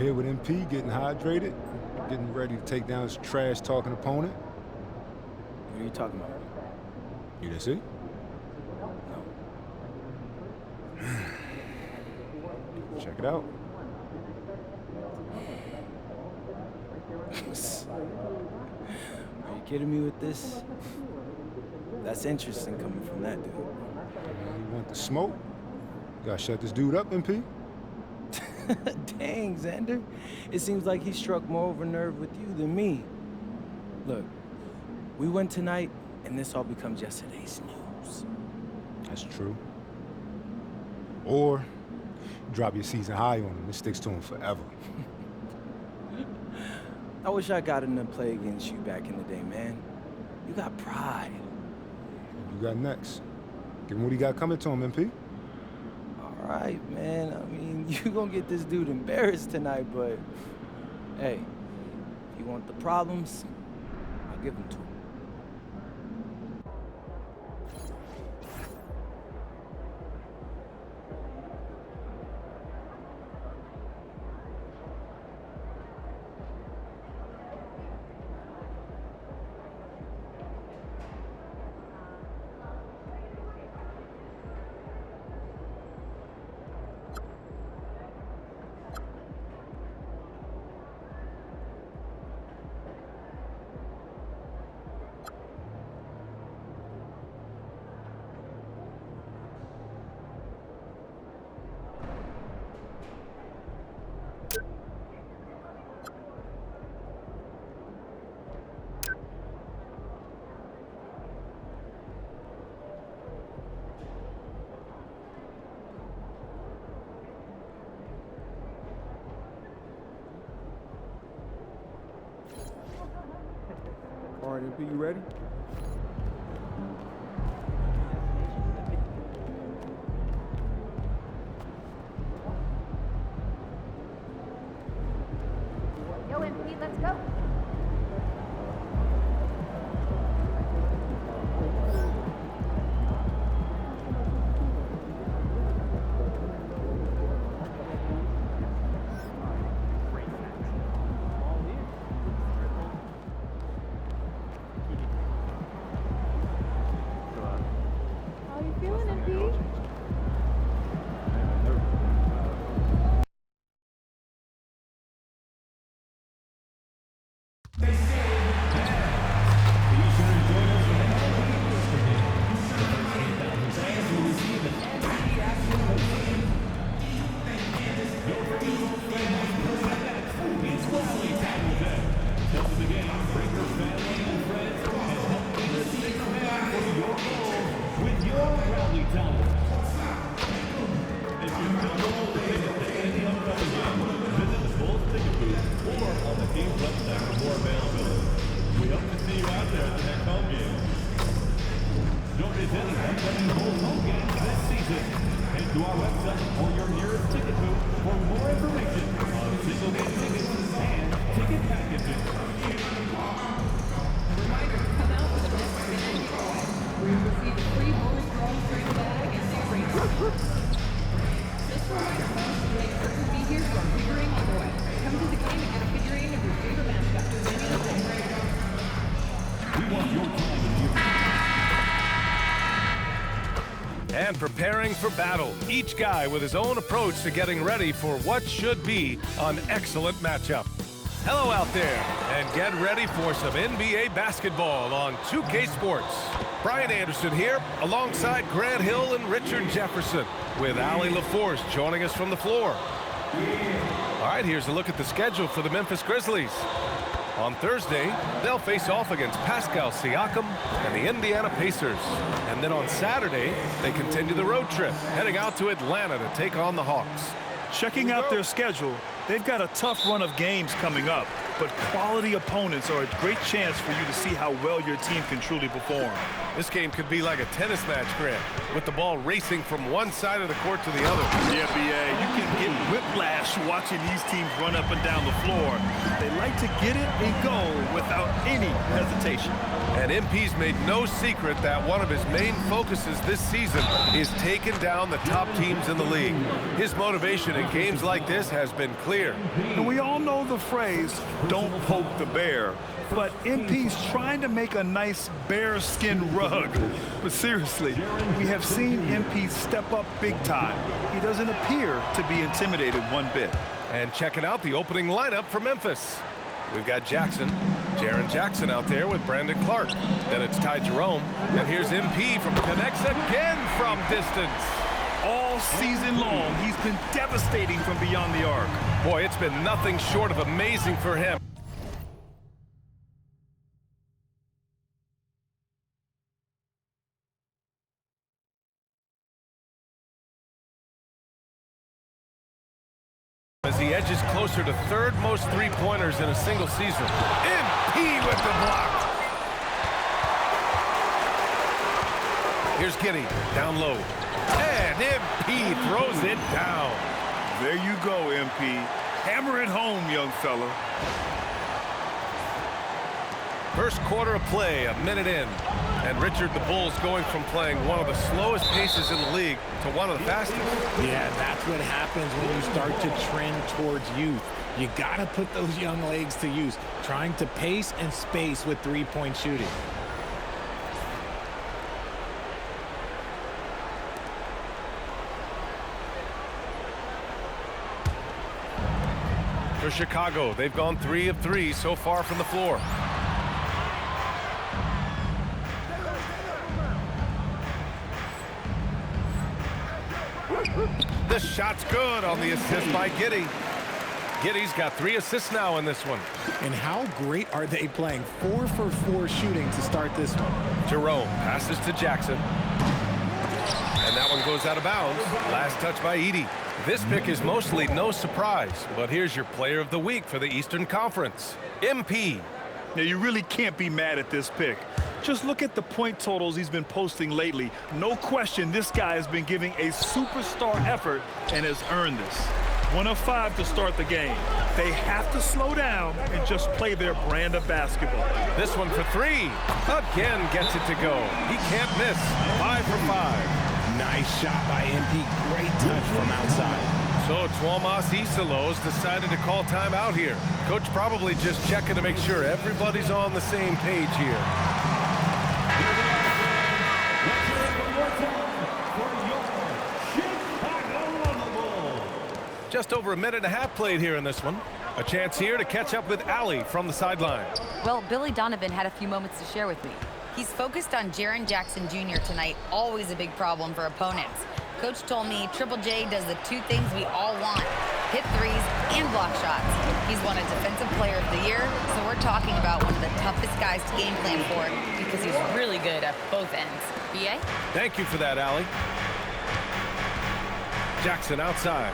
here with MP, getting hydrated, getting ready to take down his trash-talking opponent. What are you talking about? You didn't see? No. Check it out. Are you kidding me with this? That's interesting coming from that dude. You want the smoke? You gotta shut this dude up, MP. Dang, Xander. It seems like he struck more of a nerve with you than me. Look, we win tonight, and this all becomes yesterday's news. That's true. Or drop your season high on him. It sticks to him forever. I wish I got him to play against you back in the day, man. You got pride. You got next. Give him what he got coming to him, MP. All right, man. I mean, you gonna get this dude embarrassed tonight, but hey, if you want the problems, I'll give them to him. All right, MP, you ready? Yo, MP, let's go. How you feeling, MP? And preparing for battle, each guy with his own approach to getting ready for what should be an excellent matchup. Hello out there, and get ready for some NBA basketball on 2K Sports. Brian Anderson here, alongside Grant Hill and Richard Jefferson, with Allie LaForce joining us from the floor. All right, here's a look at the schedule for the Memphis Grizzlies. On Thursday, they'll face off against Pascal Siakam and the Indiana Pacers. And then on Saturday, they continue the road trip, heading out to Atlanta to take on the Hawks. Checking out their schedule, they've got a tough run of games coming up. but quality opponents are a great chance for you to see how well your team can truly perform. This game could be like a tennis match, Grant, with the ball racing from one side of the court to the other. Yeah, B.A., you can get whiplash watching these teams run up and down the floor. They like to get it and go without any hesitation. And MP's made no secret that one of his main focuses this season is taking down the top teams in the league. His motivation in games like this has been clear. And we all know the phrase, don't poke the bear. But MP's trying to make a nice bear-skin rug. But seriously, we have seen MP step up big time. He doesn't appear to be intimidated one bit. And checking out the opening lineup for Memphis. We've got Jaren Jackson out there with Brandon Clark. Then it's Ty Jerome. And here's MP connects again from distance. All season long, he's been devastating from beyond the arc. Boy, it's been nothing short of amazing for him. As he edges closer to third most three-pointers in a single season. MP with the block. Here's Giddey, down low. And MP throws it down. There you go, MP. Hammer it home, young fella. First quarter of play, a minute in. And Richard, the Bulls going from playing one of the slowest paces in the league to one of the fastest. Yeah, that's what happens when you start to trend towards youth. You got to put those young legs to use, trying to pace and space with three-point shooting. For Chicago, they've gone 3 of 3 so far from the floor. The shot's good on the assist by Giddey. Giddey's got 3 assists now in this one. And how great are they playing? 4 for 4 shooting to start this one. Jerome passes to Jackson. And that one goes out of bounds. Last touch by Edey. This pick is mostly no surprise, but here's your player of the week for the Eastern Conference, MP. Now, you really can't be mad at this pick. Just look at the point totals he's been posting lately. No question this guy has been giving a superstar effort and has earned this. 1 of 5 to start the game. They have to slow down and just play their brand of basketball. This one for 3. Again gets it to go. He can't miss. 5 for 5. Nice shot by MP. Great touch from outside. So Tuomas Isalos decided to call timeout here. Coach probably just checking to make sure everybody's on the same page here. Just over a minute and a half played here in this one. A chance here to catch up with Allie from the sideline. Well, Billy Donovan had a few moments to share with me. He's focused on Jaren Jackson Jr. tonight, always a big problem for opponents. Coach told me Triple J does the 2 things we all want, hit threes and block shots. He's won a Defensive Player of the Year, so we're talking about one of the toughest guys to game plan for because he's really good at both ends. B.A.? Thank you for that, Allie. Jackson outside.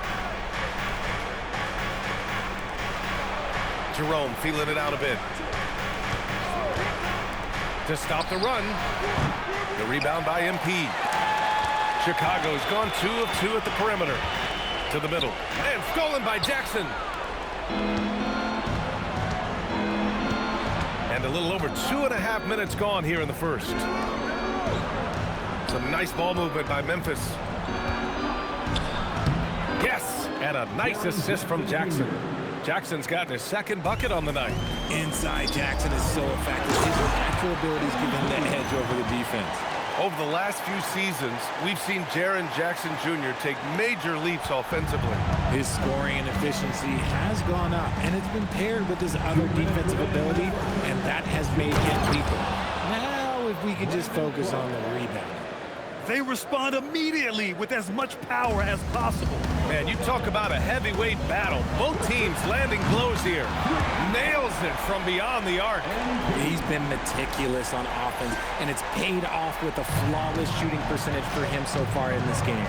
Jerome feeling it out a bit. To stop the run. The rebound by MP. Chicago's gone 2 of 2 at the perimeter. To the middle. And stolen by Jackson. And a little over 2.5 minutes gone here in the first. Some nice ball movement by Memphis. Yes! And a nice assist from Jackson. Jackson's gotten his 2nd bucket on the night. Inside Jackson is so effective. His natural abilities give him that edge over the defense. Over the last few seasons, we've seen Jaren Jackson Jr. take major leaps offensively. His scoring and efficiency has gone up, and it's been paired with his other defensive ability, and that has made him lethal. Now, if we could just focus on the rebound. They respond immediately with as much power as possible. Man, you talk about a heavyweight battle. Both teams landing blows here. Nails it from beyond the arc. He's been meticulous on offense, and it's paid off with a flawless shooting percentage for him so far in this game.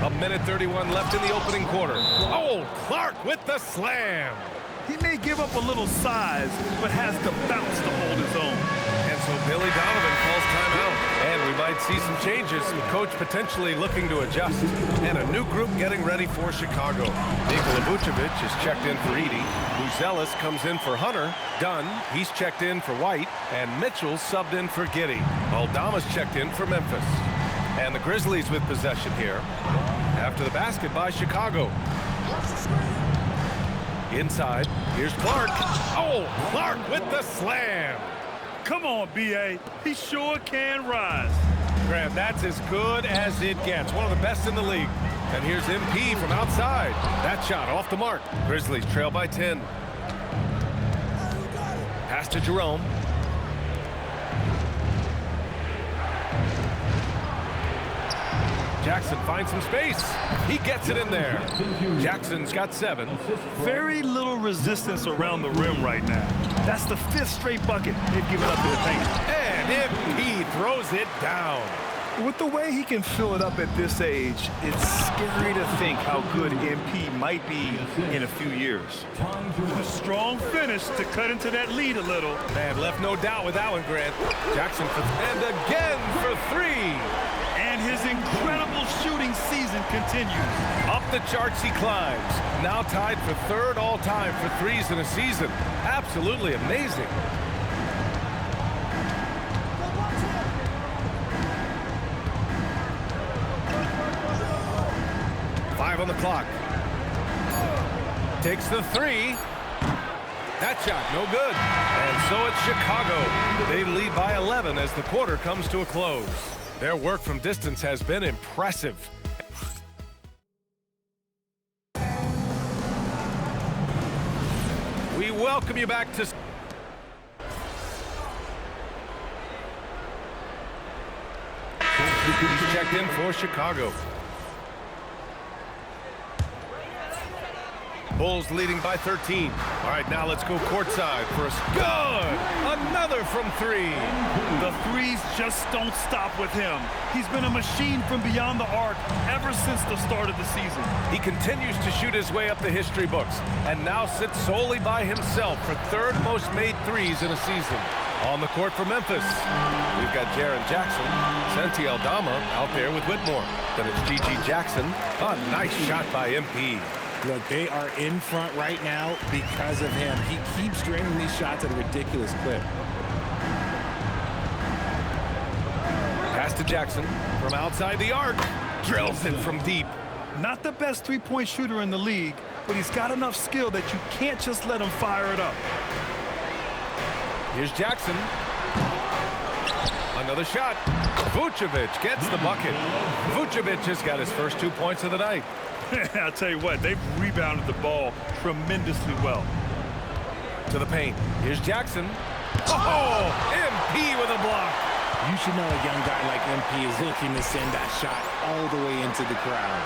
A minute 31 left in the opening quarter. Oh, Clark with the slam. He may give up a little size, but has the bounce to hold his own. And so Billy Donovan calls timeout. And we might see some changes. The coach potentially looking to adjust. And a new group getting ready for Chicago. Nikola Vucevic is checked in for Edey. Buzelis comes in for Hunter. Dunn, he's checked in for White. And Mitchell subbed in for Giddey. Aldama's checked in for Memphis. And the Grizzlies with possession here. After the basket by Chicago. Inside, here's Clark. Oh, Clark with the slam. Come on, B.A. He sure can rise. Graham, that's as good as it gets. One of the best in the league. And here's MP from outside. That shot off the mark. Grizzlies trail by 10. Pass to Jerome. Jackson finds some space. He gets it in there. Jackson's got 7. Very little resistance around the rim right now. That's the 5th straight bucket they've given up to the paint. And MP throws it down. With the way he can fill it up at this age, it's scary to think how good MP might be in a few years. A strong finish to cut into that lead a little. Man, left no doubt with that one, Grant. Jackson for, and again for 3. And his incredible shooting season continues. Up the charts he climbs. Now tied for 3rd all-time for threes in a season. Absolutely amazing. Five on the clock. Takes the 3. That shot, no good. And so it's Chicago. They lead by 11 as the quarter comes to a close. Their work from distance has been impressive. We welcome you back to... He's checked in for Chicago. Bulls leading by 13. All right, now let's go courtside for a good. Another from 3. The threes just don't stop with him. He's been a machine from beyond the arc ever since the start of the season. He continues to shoot his way up the history books and now sits solely by himself for 3rd most made threes in a season. On the court for Memphis, we've got Jaren Jackson, Santi Aldama out there with Whitmore. Then it's G.G. Jackson. A nice shot by MP. Look, they are in front right now because of him. He keeps draining these shots at a ridiculous clip. Pass to Jackson from outside the arc. Drills it from deep. Not the best three-point shooter in the league, but he's got enough skill that you can't just let him fire it up. Here's Jackson. Another shot. Vucevic gets the bucket. Vucevic has got his first 2 points of the night. I'll tell you what, they've rebounded the ball tremendously well. To the paint. Here's Jackson. Oh, MP with a block. You should know a young guy like MP is looking to send that shot all the way into the crowd.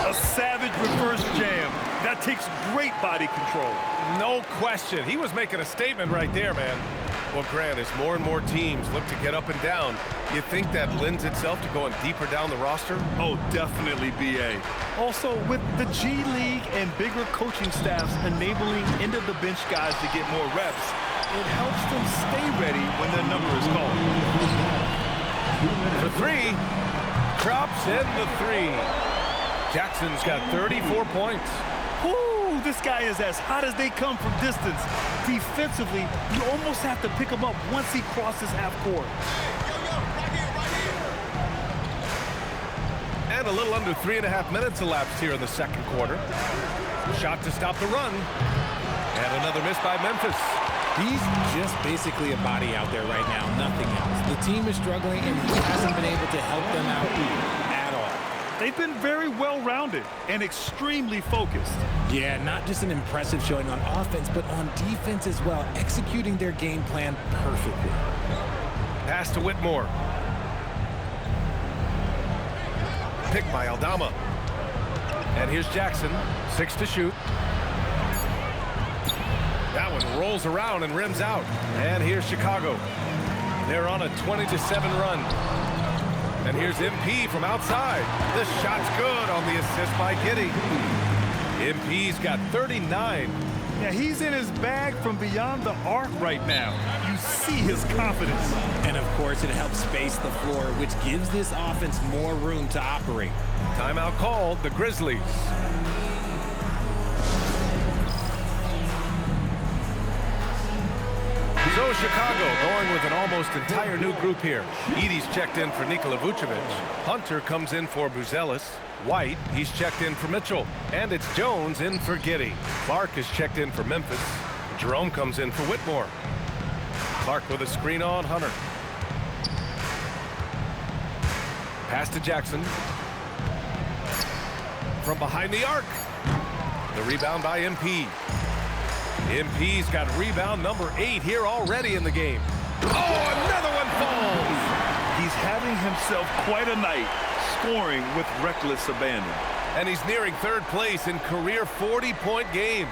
A savage reverse jam. That takes great body control. No question. He was making a statement right there, man. Well, Grant, as more and more teams look to get up and down, you think that lends itself to going deeper down the roster? Oh, definitely, B.A. Also, with the G League and bigger coaching staffs enabling end-of-the-bench guys to get more reps, it helps them stay ready when their number is called. For 3, drops in the 3. Jackson's got 34 points. Woo, this guy is as hot as they come from distance. Defensively, you almost have to pick him up once he crosses half court. And a little under 3.5 minutes elapsed here in the 2nd quarter. Shot to stop the run. And another miss by Memphis. He's just basically a body out there right now, nothing else. The team is struggling, and he hasn't been able to help them out at all. They've been very well-rounded and extremely focused. Yeah, not just an impressive showing on offense, but on defense as well, executing their game plan perfectly. Pass to Whitmore. Picked by Aldama. And here's Jackson, 6 to shoot. That one rolls around and rims out. And here's Chicago. They're on a 20-7 run. And here's MP from outside. The shot's good on the assist by Giddey. MP's got 39. Yeah, he's in his bag from beyond the arc right now. You see his confidence. And of course, it helps space the floor, which gives this offense more room to operate. Timeout called, the Grizzlies. So Chicago going with an almost entire new group here. Edey's checked in for Nikola Vucevic. Hunter comes in for Buzelis. White, he's checked in for Mitchell. And it's Jones in for Giddey. Clark is checked in for Memphis. Jerome comes in for Whitmore. Clark with a screen on Hunter. Pass to Jackson. From behind the arc. The rebound by MP. MP's got rebound number 8 here already in the game. Oh, another one falls. He's having himself quite a night, scoring with reckless abandon. And he's nearing third place in career 40-point games.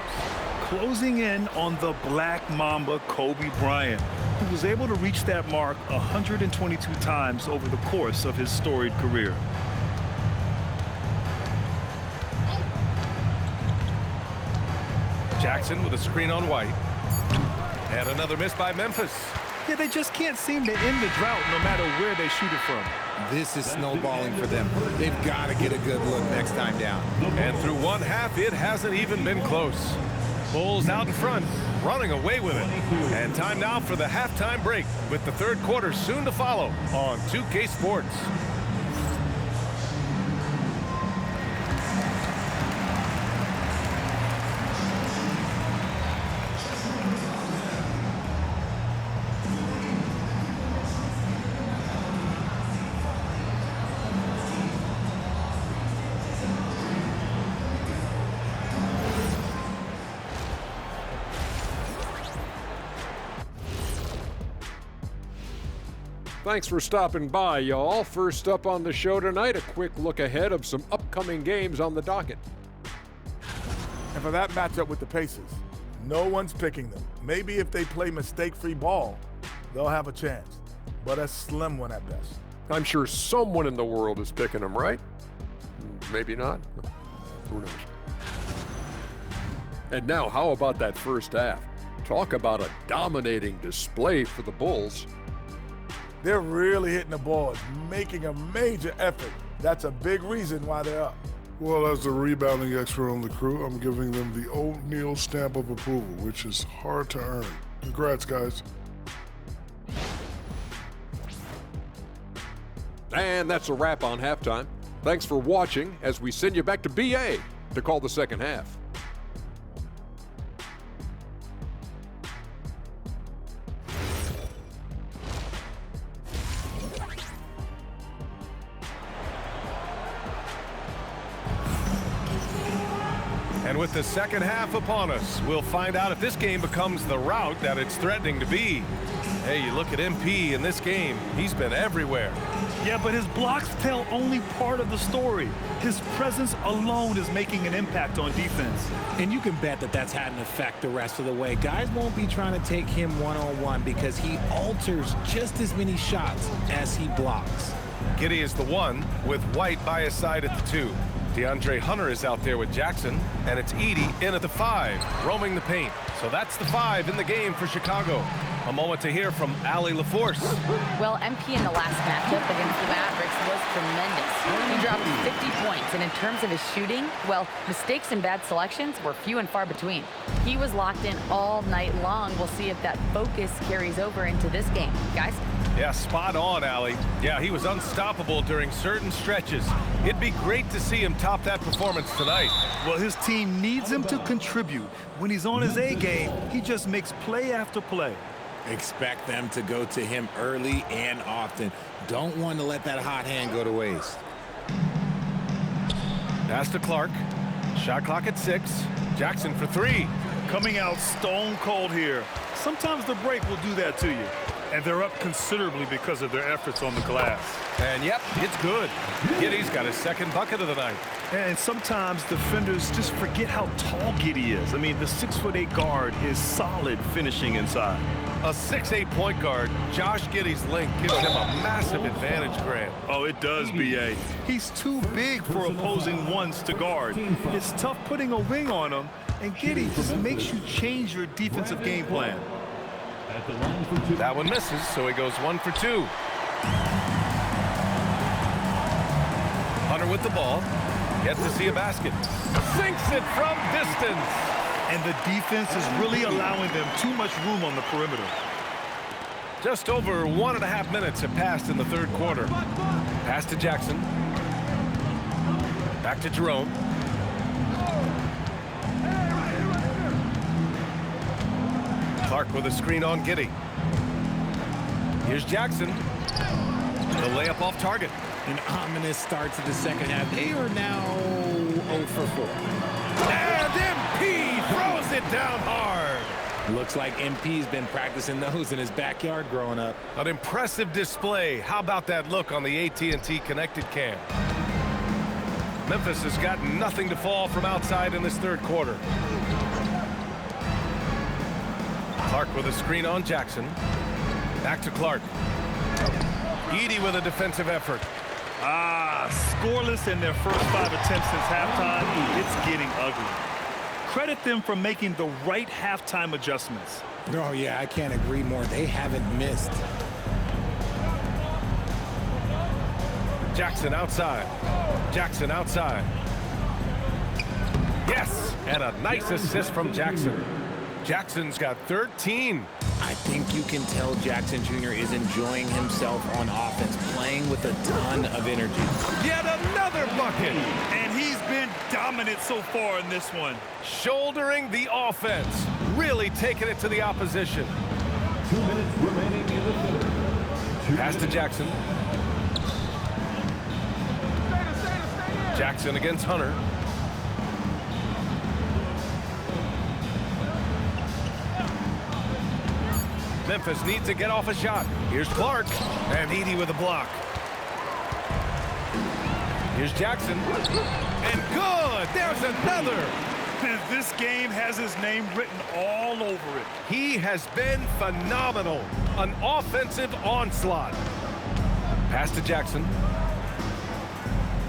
Closing in on the Black Mamba Kobe Bryant, who was able to reach that mark 122 times over the course of his storied career. Jackson with a screen on White. And another miss by Memphis. Yeah, they just can't seem to end the drought no matter where they shoot it from. This is snowballing for them. They've got to get a good look next time down. And through one half, it hasn't even been close. Bulls out in front, running away with it. And time now for the halftime break, with the third quarter soon to follow on 2K Sports. Thanks for stopping by, y'all. First up on the show tonight, a quick look ahead of some upcoming games on the docket. And for that matchup with the Pacers, no one's picking them. Maybe if they play mistake-free ball, they'll have a chance, but a slim one at best. I'm sure someone in the world is picking them, right? Maybe not. Who knows? And now, how about that first half? Talk about a dominating display for the Bulls. They're really hitting the balls, making a major effort. That's a big reason why they're up. Well, as the rebounding expert on the crew, I'm giving them the O'Neal stamp of approval, which is hard to earn. Congrats, guys. And that's a wrap on halftime. Thanks for watching as we send you back to BA to call the second half. And with the second half upon us, we'll find out if this game becomes the rout that it's threatening to be. Hey, you look at MP in this game, he's been everywhere. Yeah, but his blocks tell only part of the story. His presence alone is making an impact on defense. And you can bet that that's had an effect the rest of the way. Guys won't be trying to take him one-on-one because he alters just as many shots as he blocks. Giddey is the 1 with White by his side at the 2. DeAndre Hunter is out there with Jackson, and it's Edey in at the 5, roaming the paint. So that's the 5 in the game for Chicago. A moment to hear from Allie LaForce. Well, MP in the last matchup against the Mavericks was tremendous. He dropped 50 points, and in terms of his shooting, well, mistakes and bad selections were few and far between. He was locked in all night long. We'll see if that focus carries over into this game. Guys? Yeah, spot on, Allie. Yeah, he was unstoppable during certain stretches. It'd be great to see him top that performance tonight. Well, his team needs him to contribute. When he's on his A game, he just makes play after play. Expect them to go to him early and often. Don't want to let that hot hand go to waste. Pass to Clark. Shot clock at 6. Jackson for 3. Coming out stone cold here. Sometimes the break will do that to you. And they're up considerably because of their efforts on the glass. And yep, it's good. Giddey's got his second bucket of the night. And sometimes defenders just forget how tall Giddey is. I mean, the 6'8" guard is solid finishing inside. A 6'8" point guard, Josh Giddey's length gives him a massive advantage, Grant. Oh, it does, B.A. He's too big for opposing ones to guard. It's tough putting a wing on him, and Giddey just makes you change your defensive game plan. That one misses, so he goes 1 for 2. Hunter with the ball. Gets to see a basket. Sinks it from distance. And the defense is really allowing them too much room on the perimeter. Just over 1.5 minutes have passed in the third quarter. Pass to Jackson. Back to Jerome. Clark with a screen on Giddey. Here's Jackson. The layup off target. An ominous start to the second half. They are now 0 for 4. And MP throws it down hard. Looks like MP's been practicing those in his backyard growing up. An impressive display. How about that look on the AT&T connected cam? Memphis has got nothing to fall from outside in this third quarter. Clark with a screen on Jackson. Back to Clark. Edey with a defensive effort. Scoreless in their first 5 attempts since halftime. It's getting ugly. Credit them for making the right halftime adjustments. Oh, yeah, I can't agree more. They haven't missed. Jackson outside. Jackson outside. Yes! And a nice assist from Jackson. Jackson's got 13. I think you can tell Jackson Jr. is enjoying himself on offense, playing with a ton of energy. Yet another bucket. And he's been dominant so far in this one. Shouldering the offense. Really taking it to the opposition. 2 minutes remaining in the third. Pass to Jackson. Jackson against Hunter. Memphis needs to get off a shot. Here's Clark. And Edey with a block. Here's Jackson. And good! There's another! And this game has his name written all over it. He has been phenomenal. An offensive onslaught. Pass to Jackson.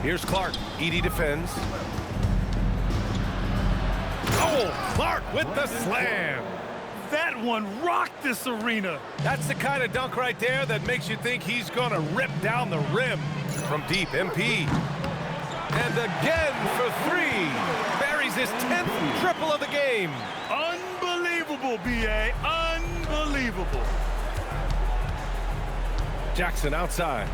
Here's Clark. Edey defends. Oh, Clark with the slam. That one rocked this arena. That's the kind of dunk right there that makes you think he's going to rip down the rim. From deep, MP. And again for 3. Buries his 10th triple of the game. Unbelievable, B.A. Unbelievable. Jackson outside.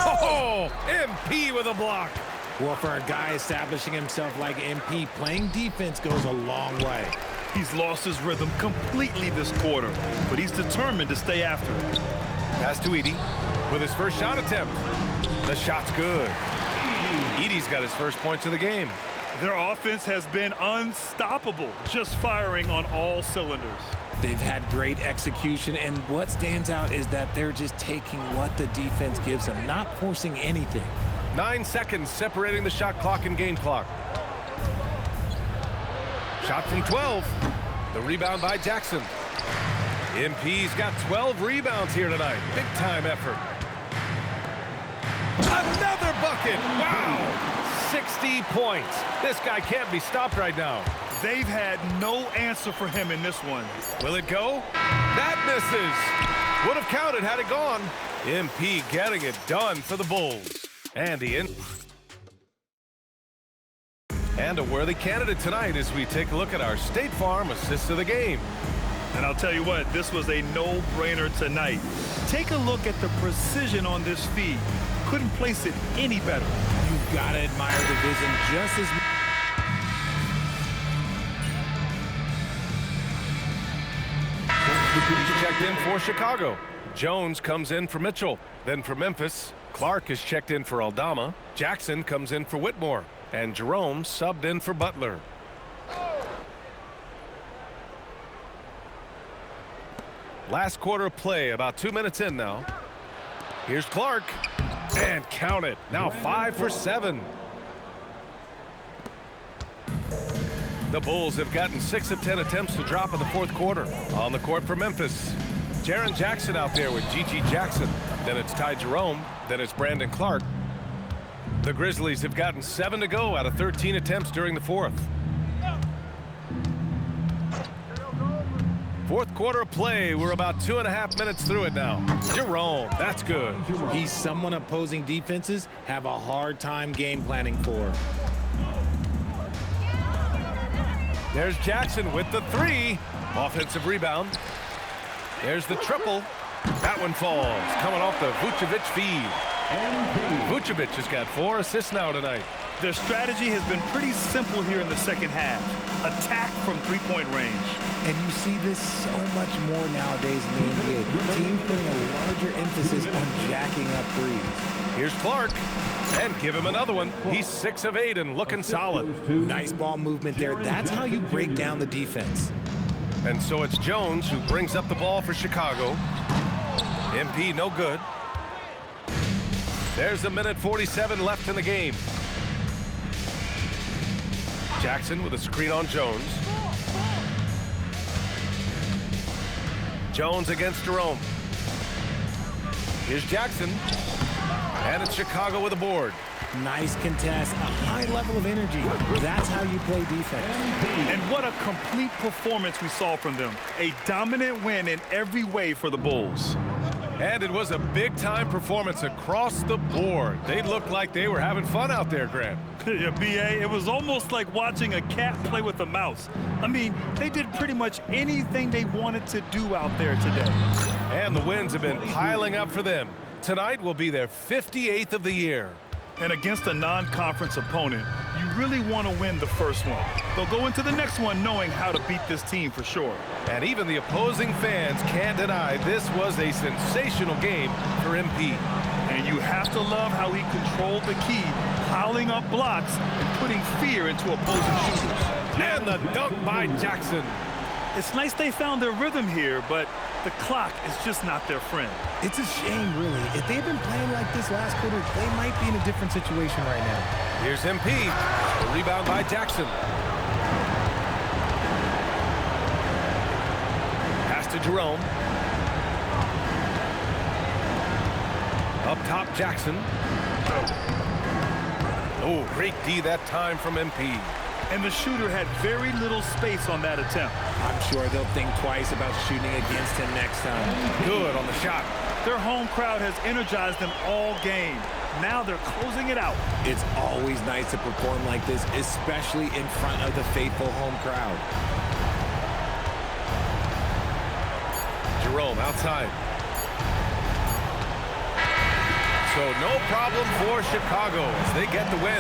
Oh, MP with a block. Well, for a guy establishing himself like MP, playing defense goes a long way. He's lost his rhythm completely this quarter, but he's determined to stay after it. Pass to Edey with his first shot attempt. The shot's good. Edey's got his first points of the game. Their offense has been unstoppable, just firing on all cylinders. They've had great execution, and what stands out is that they're just taking what the defense gives them, not forcing anything. 9 seconds separating the shot clock and game clock. Shot from 12. The rebound by Jackson. MP's got 12 rebounds here tonight. Big time effort. Another bucket. Wow. 60 points. This guy can't be stopped right now. They've had no answer for him in this one. Will it go? That misses. Would have counted had it gone. MP getting it done for the Bulls. Andy in. And a worthy candidate tonight as we take a look at our State Farm assist of the game. And I'll tell you what, this was a no-brainer tonight. Take a look at the precision on this feed. Couldn't place it any better. You've got to admire the vision just as much. He's checked in for Chicago. Jones comes in for Mitchell. Then for Memphis, Clark is checked in for Aldama. Jackson comes in for Whitmore. And Jerome subbed in for Butler. Last quarter of play, about 2 minutes in now. Here's Clark. And count it. Now 5 for 7. The Bulls have gotten 6 of 10 attempts to drop in the fourth quarter. On the court for Memphis, Jaren Jackson out there with Gigi Jackson. Then it's Ty Jerome. Then it's Brandon Clark. The Grizzlies have gotten 7 to go out of 13 attempts during the fourth. Fourth quarter of play. We're about 2.5 minutes through it now. Jerome, that's good. He's someone opposing defenses have a hard time game planning for. There's Jackson with the 3. Offensive rebound. There's the triple. That one falls. Coming off the Vucevic feed. Vucevic has got 4 assists now tonight. Their strategy has been pretty simple here in the second half. Attack from three-point range. And you see this so much more nowadays in the NBA. Teams putting a larger emphasis on jacking up threes. Here's Clark. And give him another one. He's 6 of 8 and looking solid. Nice ball movement there. That's how you break down the defense. And so it's Jones who brings up the ball for Chicago. MP no good. There's 1:47 left in the game. Jackson with a screen on Jones. Jones against Jerome. Here's Jackson. And it's Chicago with a board. Nice contest, a high level of energy. That's how you play defense. And what a complete performance we saw from them. A dominant win in every way for the Bulls. And it was a big-time performance across the board. They looked like they were having fun out there, Grant. Yeah, B.A., it was almost like watching a cat play with a mouse. I mean, they did pretty much anything they wanted to do out there today. And the wins have been piling up for them. Tonight will be their 58th of the year. And against a non-conference opponent, you really want to win the first one. They'll go into the next one knowing how to beat this team for sure. And even the opposing fans can't deny this was a sensational game for MP. And you have to love how he controlled the key, piling up blocks and putting fear into opposing shooters. And the dunk by Jackson. It's nice they found their rhythm here, but the clock is just not their friend. It's a shame, really. If they'd been playing like this last quarter, they might be in a different situation right now. Here's MP. A rebound by Jackson. Pass to Jerome. Up top, Jackson. Oh, great D that time from MP. And the shooter had very little space on that attempt. I'm sure they'll think twice about shooting against him next time. Good on the shot. Their home crowd has energized them all game. Now they're closing it out. It's always nice to perform like this, especially in front of the faithful home crowd. Jerome outside. So no problem for Chicago as they get the win,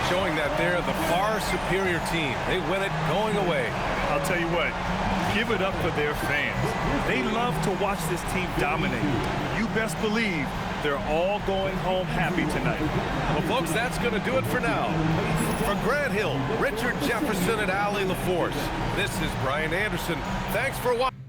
showing that they're the far superior team. They win it going away. I'll tell you what, give it up for their fans. They love to watch this team dominate. You best believe they're all going home happy tonight. Well, folks, that's going to do it for now. For Grant Hill, Richard Jefferson, and Allie LaForce, this is Brian Anderson. Thanks for watching.